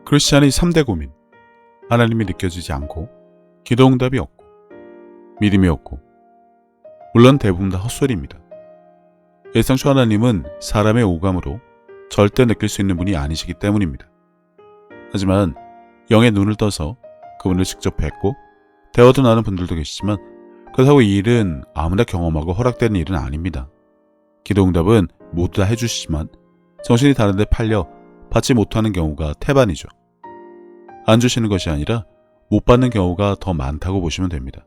크리스찬의 3대 고민. 하나님이 느껴지지 않고, 기도 응답이 없고, 믿음이 없고, 물론 대부분 다 헛소리입니다. 예상초 하나님은 사람의 오감으로 절대 느낄 수 있는 분이 아니시기 때문입니다. 하지만 영의 눈을 떠서 그분을 직접 뵙고 대화도 나눈 분들도 계시지만 그렇다고 이 일은 아무나 경험하고 허락되는 일은 아닙니다. 기도 응답은 모두 다 해주시지만 정신이 다른 데 팔려 받지 못하는 경우가 태반이죠. 안 주시는 것이 아니라 못 받는 경우가 더 많다고 보시면 됩니다.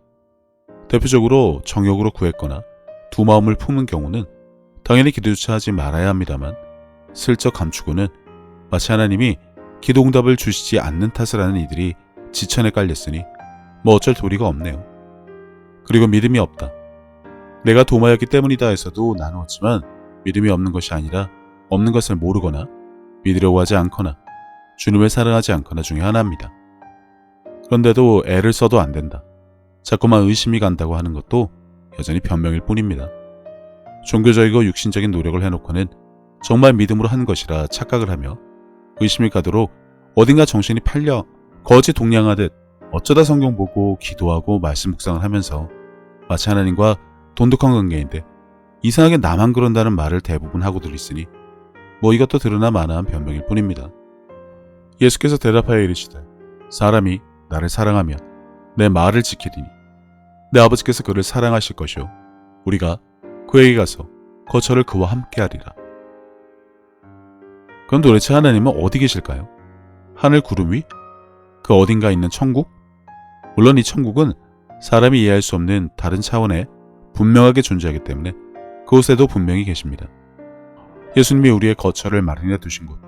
대표적으로 정욕으로 구했거나 두 마음을 품은 경우는 당연히 기도조차 하지 말아야 합니다만 슬쩍 감추고는 마치 하나님이 기도 응답을 주시지 않는 탓을 하는 이들이 지천에 깔렸으니 뭐 어쩔 도리가 없네요. 그리고 믿음이 없다. 내가 도마였기 때문이다 해서도 나누었지만 믿음이 없는 것이 아니라 없는 것을 모르거나 믿으려고 하지 않거나 주님을 사랑하지 않거나 중에 하나입니다. 그런데도 애를 써도 안 된다. 자꾸만 의심이 간다고 하는 것도 여전히 변명일 뿐입니다. 종교적이고 육신적인 노력을 해놓고는 정말 믿음으로 한 것이라 착각을 하며 의심이 가도록 어딘가 정신이 팔려 거지 동냥하듯 어쩌다 성경 보고 기도하고 말씀 묵상을 하면서 마치 하나님과 돈독한 관계인데 이상하게 나만 그런다는 말을 대부분 하고들 있으니 뭐 이것도 들으나 마나한 변명일 뿐입니다. 예수께서 대답하여 이르시되 사람이 나를 사랑하면 내 말을 지키리니 내 아버지께서 그를 사랑하실 것이요 우리가 그에게 가서 거처를 그와 함께 하리라. 그럼 도대체 하나님은 어디 계실까요? 하늘 구름 위? 그 어딘가 있는 천국? 물론 이 천국은 사람이 이해할 수 없는 다른 차원에 분명하게 존재하기 때문에 그곳에도 분명히 계십니다. 예수님이 우리의 거처를 마련해 두신 곳,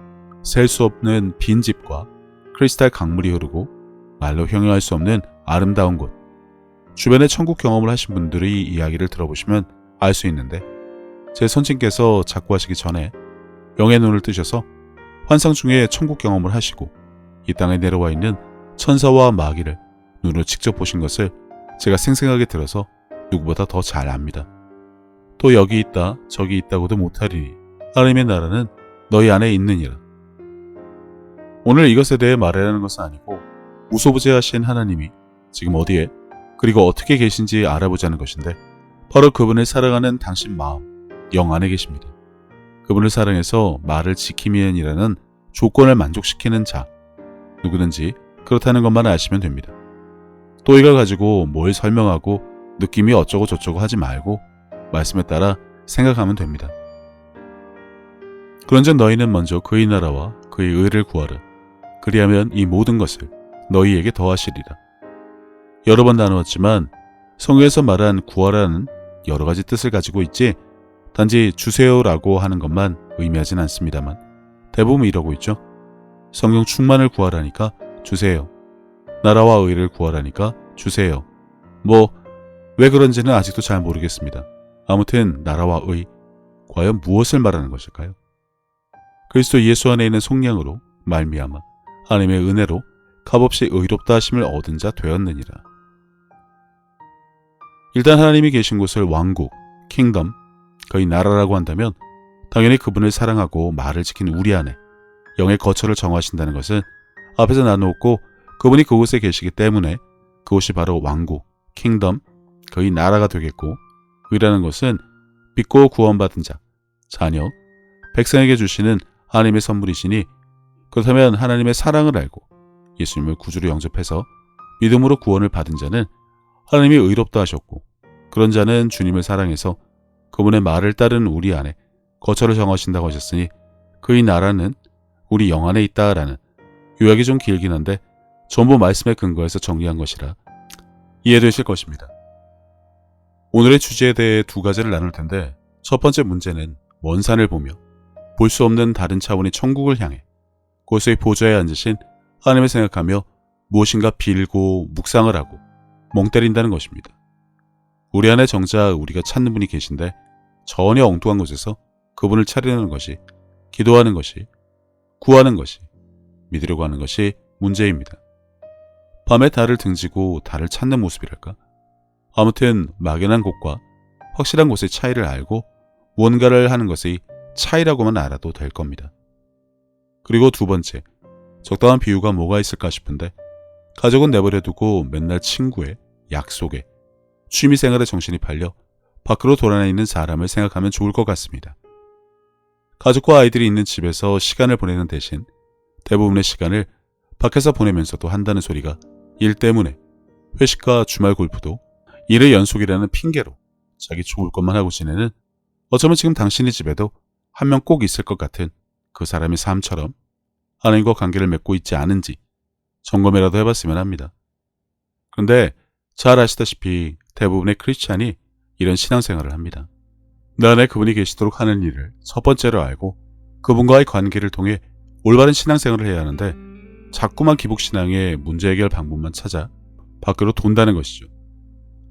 셀 수 없는 빈 집과 크리스탈 강물이 흐르고 말로 형용할 수 없는 아름다운 곳, 주변에 천국 경험을 하신 분들의 이야기를 들어보시면 알 수 있는데 제 선친께서 작고하시기 전에 영의 눈을 뜨셔서 환상 중에 천국 경험을 하시고 이 땅에 내려와 있는 천사와 마귀를 눈으로 직접 보신 것을 제가 생생하게 들어서 누구보다 더 잘 압니다. 또 여기 있다 저기 있다고도 못하리니 하나님의 나라는 너희 안에 있느니라. 오늘 이것에 대해 말하려는 것은 아니고 무소부재하신 하나님이 지금 어디에 그리고 어떻게 계신지 알아보자는 것인데 바로 그분을 사랑하는 당신 마음, 영 안에 계십니다. 그분을 사랑해서 말을 지킴이라는 조건을 만족시키는 자, 누구든지 그렇다는 것만 아시면 됩니다. 또 이걸 가지고 뭘 설명하고 느낌이 어쩌고 저쩌고 하지 말고 말씀에 따라 생각하면 됩니다. 그런즉 너희는 먼저 그의 나라와 그의 의를 구하라. 그리하면 이 모든 것을 너희에게 더하시리라. 여러 번 나누었지만 성경에서 말한 구하라는 여러 가지 뜻을 가지고 있지 단지 주세요라고 하는 것만 의미하진 않습니다만 대부분 이러고 있죠. 성경 충만을 구하라니까 주세요. 나라와 의를 구하라니까 주세요. 왜 그런지는 아직도 잘 모르겠습니다. 아무튼 나라와 의, 과연 무엇을 말하는 것일까요? 그리스도 예수 안에 있는 속량으로 말미암아 하나님의 은혜로 값없이 의롭다 하심을 얻은 자 되었느니라. 일단 하나님이 계신 곳을 왕국, 킹덤, 그의 나라라고 한다면 당연히 그분을 사랑하고 말을 지킨 우리 안에 영의 거처를 정하신다는 것은 앞에서 나누었고 그분이 그곳에 계시기 때문에 그곳이 바로 왕국, 킹덤, 그의 나라가 되겠고 의라는 것은 믿고 구원받은 자, 자녀, 백성에게 주시는 하나님의 선물이시니 그렇다면 하나님의 사랑을 알고 예수님을 구주로 영접해서 믿음으로 구원을 받은 자는 하나님이 의롭다 하셨고 그런 자는 주님을 사랑해서 그분의 말을 따르는 우리 안에 거처를 정하신다고 하셨으니 그의 나라는 우리 영 안에 있다라는 요약이 좀 길긴 한데 전부 말씀에 근거해서 정리한 것이라 이해되실 것입니다. 오늘의 주제에 대해 두 가지를 나눌 텐데 첫 번째 문제는 먼 산을 보며 볼 수 없는 다른 차원의 천국을 향해 그곳의 보좌에 앉으신 하나님을 생각하며 무엇인가 빌고 묵상을 하고 멍 때린다는 것입니다. 우리 안에 정작 우리가 찾는 분이 계신데 전혀 엉뚱한 곳에서 그분을 차리는 것이, 기도하는 것이, 구하는 것이, 믿으려고 하는 것이 문제입니다. 밤에 달을 등지고 달을 찾는 모습이랄까? 아무튼 막연한 곳과 확실한 곳의 차이를 알고 무언가를 하는 것의 차이라고만 알아도 될 겁니다. 그리고 두 번째, 적당한 비유가 뭐가 있을까 싶은데 가족은 내버려두고 맨날 친구에, 약속에, 취미생활에 정신이 팔려 밖으로 돌아다니는 사람을 생각하면 좋을 것 같습니다. 가족과 아이들이 있는 집에서 시간을 보내는 대신 대부분의 시간을 밖에서 보내면서도 한다는 소리가 일 때문에 회식과 주말 골프도 일의 연속이라는 핑계로 자기 좋을 것만 하고 지내는 어쩌면 지금 당신의 집에도 한 명 꼭 있을 것 같은 그 사람의 삶처럼 하나님과 관계를 맺고 있지 않은지 점검이라도 해봤으면 합니다. 그런데 잘 아시다시피 대부분의 크리스찬이 이런 신앙생활을 합니다. 내 안에 그분이 계시도록 하는 일을 첫 번째로 알고 그분과의 관계를 통해 올바른 신앙생활을 해야 하는데 자꾸만 기복신앙의 문제 해결 방법만 찾아 밖으로 돈다는 것이죠.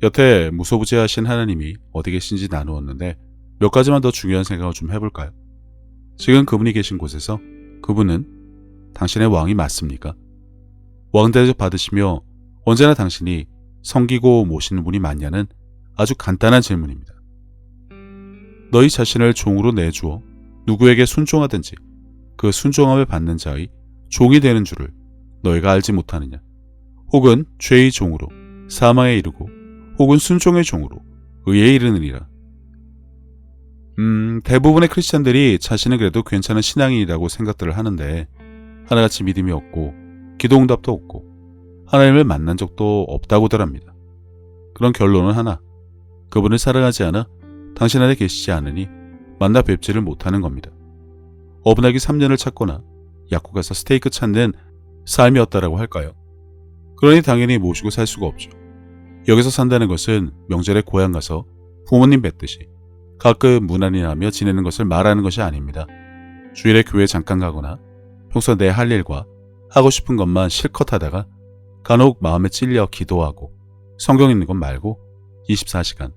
여태 무소부지하신 하나님이 어디 계신지 나누었는데 몇 가지만 더 중요한 생각을 좀 해볼까요? 지금 그분이 계신 곳에서 그분은 당신의 왕이 맞습니까? 왕 대접 받으시며 언제나 당신이 섬기고 모시는 분이 맞냐는 아주 간단한 질문입니다. 너희 자신을 종으로 내주어 누구에게 순종하든지 그 순종함을 받는 자의 종이 되는 줄을 너희가 알지 못하느냐? 혹은 죄의 종으로 사망에 이르고 혹은 순종의 종으로 의에 이르느니라. 대부분의 크리스찬들이 자신은 그래도 괜찮은 신앙인이라고 생각들을 하는데 하나같이 믿음이 없고 기도응답도 없고 하나님을 만난 적도 없다고들 합니다. 그런 결론은 하나, 그분을 사랑하지 않아 당신 안에 계시지 않으니 만나 뵙지를 못하는 겁니다. 어분하기 3년을 찾거나 약국 가서 스테이크 찾는 삶이었다라고 할까요? 그러니 당연히 모시고 살 수가 없죠. 여기서 산다는 것은 명절에 고향 가서 부모님 뵙듯이 가끔 무난히 하며 지내는 것을 말하는 것이 아닙니다. 주일에 교회 잠깐 가거나 평소 내 할 일과 하고 싶은 것만 실컷 하다가 간혹 마음에 찔려 기도하고 성경 읽는 것 말고 24시간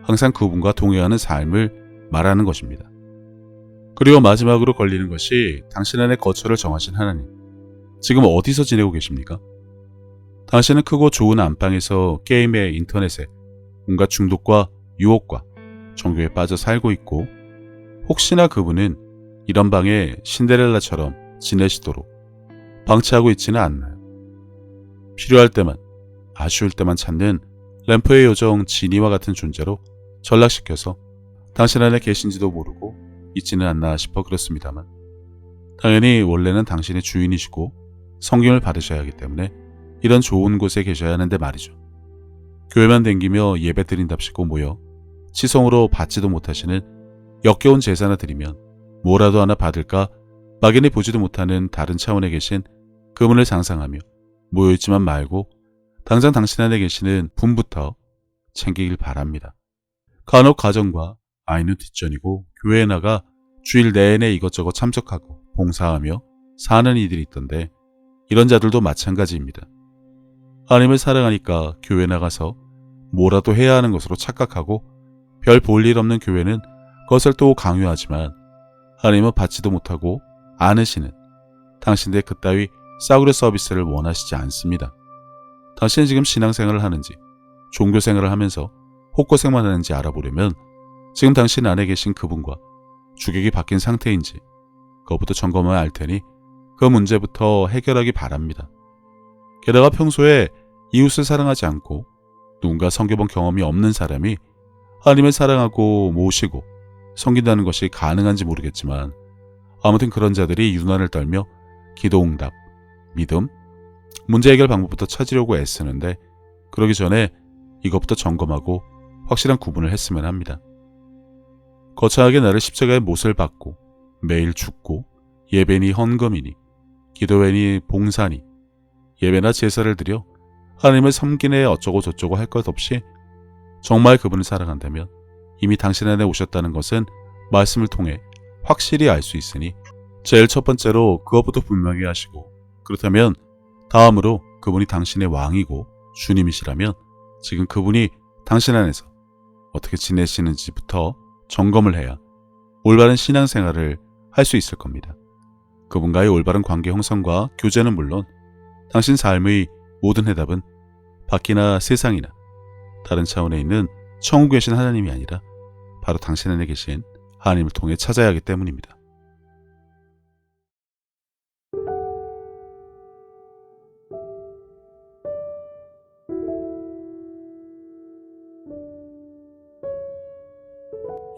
항상 그분과 동행하는 삶을 말하는 것입니다. 그리고 마지막으로 걸리는 것이 당신 안에 거처를 정하신 하나님. 지금 어디서 지내고 계십니까? 당신은 크고 좋은 안방에서 게임에 인터넷에 온갖 중독과 유혹과 종교에 빠져 살고 있고 혹시나 그분은 이런 방에 신데렐라처럼 지내시도록 방치하고 있지는 않나요? 필요할 때만 아쉬울 때만 찾는 램프의 요정 지니와 같은 존재로 전락시켜서 당신 안에 계신지도 모르고 있지는 않나 싶어 그렇습니다만 당연히 원래는 당신의 주인이시고 성김을 받으셔야 하기 때문에 이런 좋은 곳에 계셔야 하는데 말이죠. 교회만 댕기며 예배 드린답시고 모여 치성으로 받지도 못하시는 역겨운 제사나 드리면 뭐라도 하나 받을까 막연히 보지도 못하는 다른 차원에 계신 그분을 상상하며 모여있지만 말고 당장 당신 안에 계시는 분부터 챙기길 바랍니다. 간혹 가정과 아이는 뒷전이고 교회에 나가 주일 내내 이것저것 참석하고 봉사하며 사는 이들이 있던데 이런 자들도 마찬가지입니다. 하나님을 사랑하니까 교회 나가서 뭐라도 해야 하는 것으로 착각하고 별 볼 일 없는 교회는 그것을 또 강요하지만 하나님은 받지도 못하고 않으시는 당신들의 그따위 싸구려 서비스를 원하시지 않습니다. 당신은 지금 신앙생활을 하는지 종교생활을 하면서 헛고생만 하는지 알아보려면 지금 당신 안에 계신 그분과 주객이 바뀐 상태인지 그것부터 점검해야 할 테니 그 문제부터 해결하기 바랍니다. 게다가 평소에 이웃을 사랑하지 않고 누군가 섬겨본 경험이 없는 사람이 하나님을 사랑하고 모시고 섬긴다는 것이 가능한지 모르겠지만 아무튼 그런 자들이 유난을 떨며 기도응답, 믿음, 문제 해결 방법부터 찾으려고 애쓰는데 그러기 전에 이것부터 점검하고 확실한 구분을 했으면 합니다. 거창하게 나를 십자가의 못을 받고 매일 죽고 예배니 헌금이니 기도회니 봉사니 예배나 제사를 드려 하나님을 섬기네 어쩌고 저쩌고 할 것 없이 정말 그분을 사랑한다면 이미 당신 안에 오셨다는 것은 말씀을 통해 확실히 알 수 있으니 제일 첫 번째로 그것부터 분명히 하시고 그렇다면 다음으로 그분이 당신의 왕이고 주님이시라면 지금 그분이 당신 안에서 어떻게 지내시는지부터 점검을 해야 올바른 신앙생활을 할 수 있을 겁니다. 그분과의 올바른 관계 형성과 교제는 물론 당신 삶의 모든 해답은 밖이나 세상이나 다른 차원에 있는 천국에 계신 하나님이 아니라 바로 당신 안에 계신 하나님을 통해 찾아야 하기 때문입니다.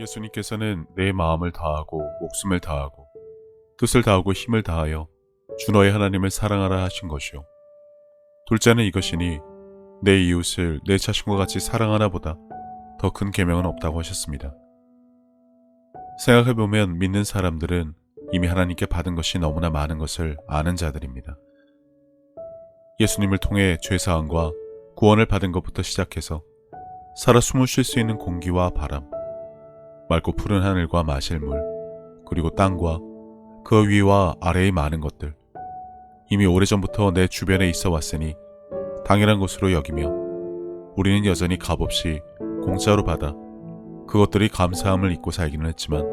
예수님께서는 내 마음을 다하고 목숨을 다하고 뜻을 다하고 힘을 다하여 주 너의 하나님을 사랑하라 하신 것이요. 둘째는 이것이니 내 이웃을 내 자신과 같이 사랑하나 보다 더 큰 계명은 없다고 하셨습니다. 생각해보면 믿는 사람들은 이미 하나님께 받은 것이 너무나 많은 것을 아는 자들입니다. 예수님을 통해 죄사함과 구원을 받은 것부터 시작해서 살아 숨을 쉴 수 있는 공기와 바람, 맑고 푸른 하늘과 마실 물, 그리고 땅과 그 위와 아래의 많은 것들, 이미 오래전부터 내 주변에 있어 왔으니 당연한 것으로 여기며 우리는 여전히 값없이 공짜로 받아 그것들이 감사함을 잊고 살기는 했지만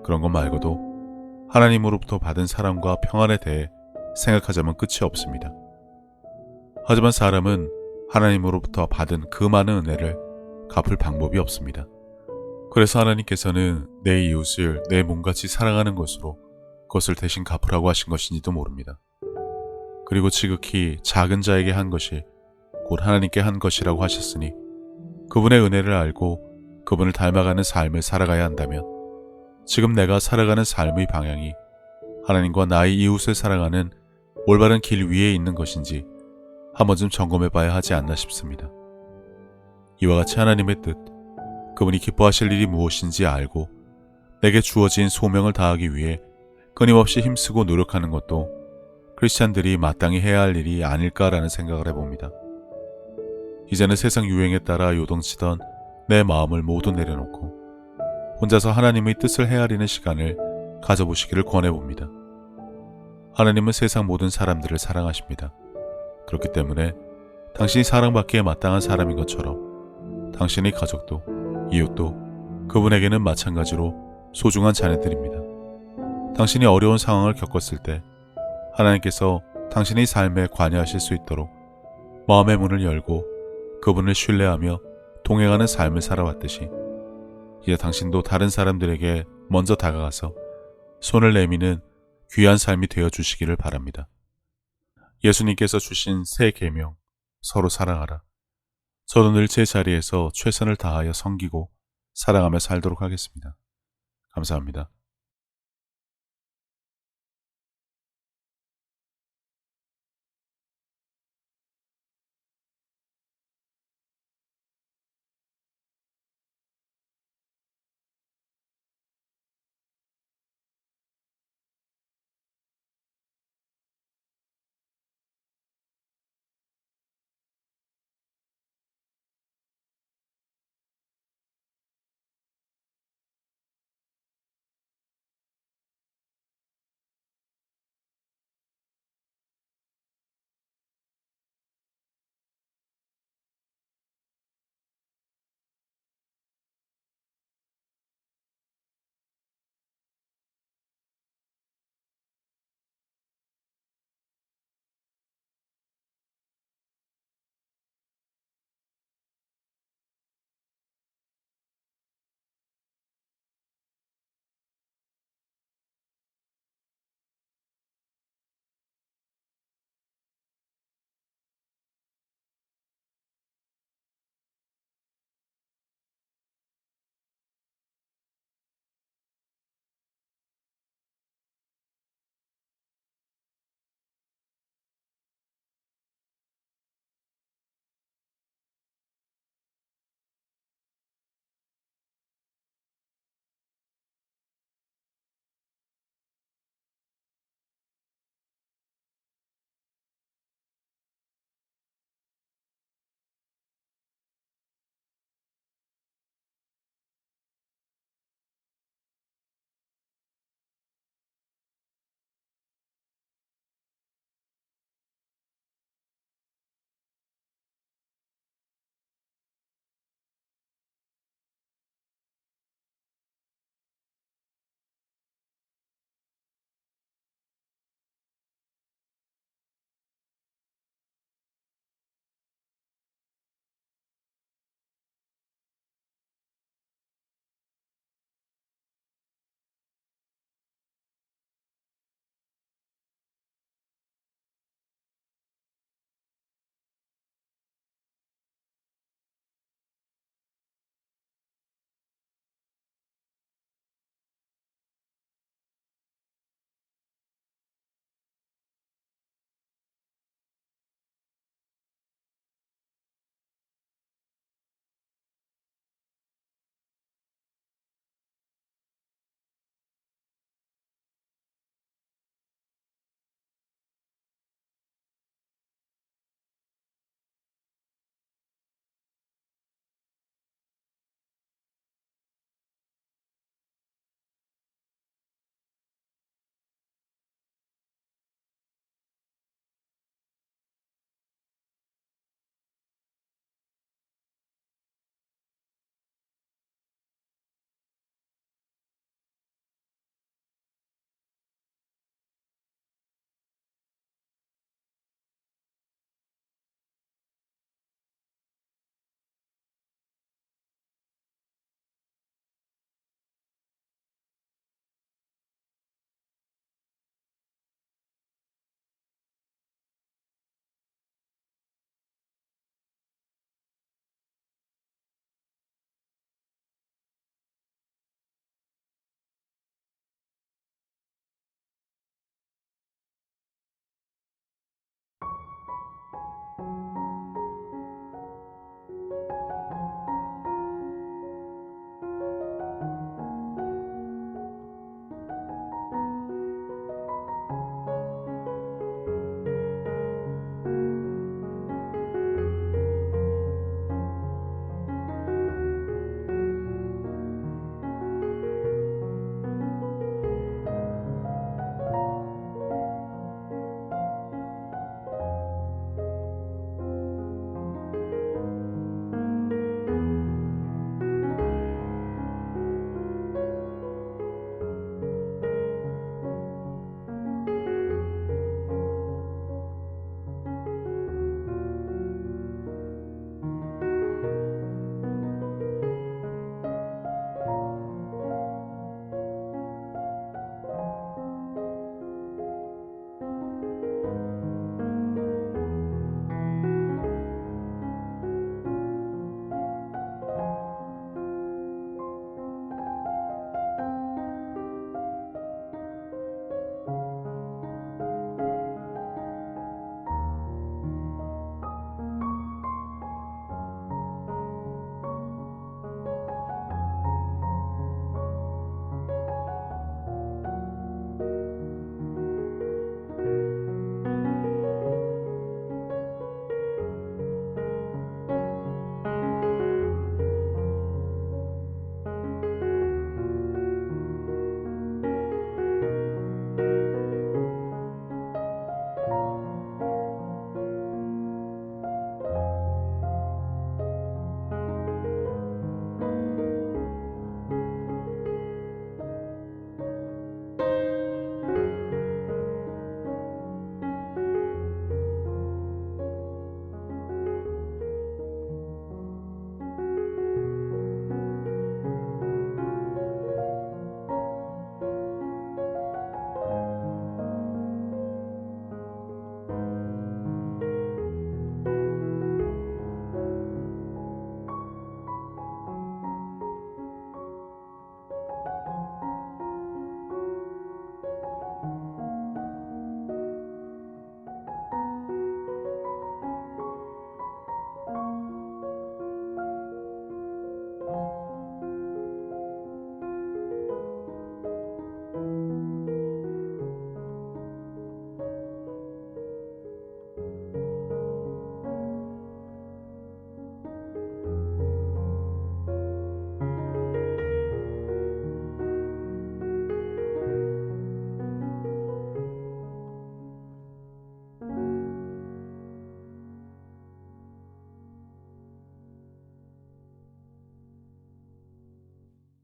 그런 것 말고도 하나님으로부터 받은 사랑과 평안에 대해 생각하자면 끝이 없습니다. 하지만 사람은 하나님으로부터 받은 그 많은 은혜를 갚을 방법이 없습니다. 그래서 하나님께서는 내 이웃을 내 몸같이 사랑하는 것으로 그것을 대신 갚으라고 하신 것인지도 모릅니다. 그리고 지극히 작은 자에게 한 것이 곧 하나님께 한 것이라고 하셨으니 그분의 은혜를 알고 그분을 닮아가는 삶을 살아가야 한다면 지금 내가 살아가는 삶의 방향이 하나님과 나의 이웃을 사랑하는 올바른 길 위에 있는 것인지 한 번쯤 점검해 봐야 하지 않나 싶습니다. 이와 같이 하나님의 뜻, 그분이 기뻐하실 일이 무엇인지 알고 내게 주어진 소명을 다하기 위해 끊임없이 힘쓰고 노력하는 것도 크리스찬들이 마땅히 해야 할 일이 아닐까라는 생각을 해봅니다. 이제는 세상 유행에 따라 요동치던 내 마음을 모두 내려놓고 혼자서 하나님의 뜻을 헤아리는 시간을 가져보시기를 권해봅니다. 하나님은 세상 모든 사람들을 사랑하십니다. 그렇기 때문에 당신이 사랑받기에 마땅한 사람인 것처럼 당신의 가족도 이웃도 그분에게는 마찬가지로 소중한 자녀들입니다. 당신이 어려운 상황을 겪었을 때 하나님께서 당신의 삶에 관여하실 수 있도록 마음의 문을 열고 그분을 신뢰하며 동행하는 삶을 살아왔듯이 이제 당신도 다른 사람들에게 먼저 다가가서 손을 내미는 귀한 삶이 되어주시기를 바랍니다. 예수님께서 주신 새 계명, 서로 사랑하라. 저도 늘 제 자리에서 최선을 다하여 섬기고 사랑하며 살도록 하겠습니다. 감사합니다.